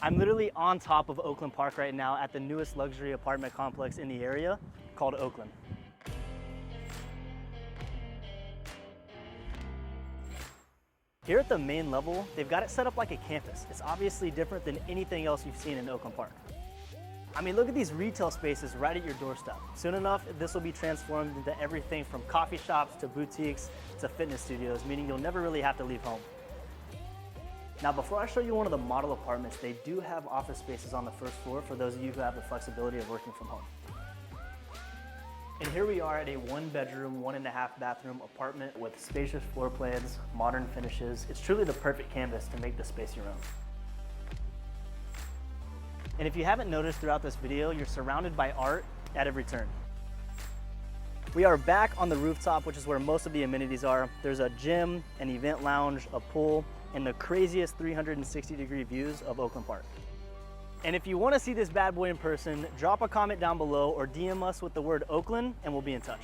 I'm literally on top of Oakland Park right now at the newest luxury apartment complex in the area called Oaklyn. Here at the main level, they've got it set up like a campus. It's obviously different than anything else you've seen in Oakland Park. I mean, look at these retail spaces right at your doorstep. Soon enough, this will be transformed into everything from coffee shops to boutiques to fitness studios, meaning you'll never really have to leave home. Now, before I show you one of the model apartments, they do have office spaces on the first floor for those of you who have the flexibility of working from home. And here we are at a 1-bedroom, 1.5 bathroom apartment with spacious floor plans, modern finishes. It's truly the perfect canvas to make the space your own. And if you haven't noticed throughout this video, you're surrounded by art at every turn. We are back on the rooftop, which is where most of the amenities are. There's a gym, an event lounge, a pool, and the craziest 360-degree views of Oakland Park. And if you want to see this bad boy in person, drop a comment down below or DM us with the word Oakland and we'll be in touch.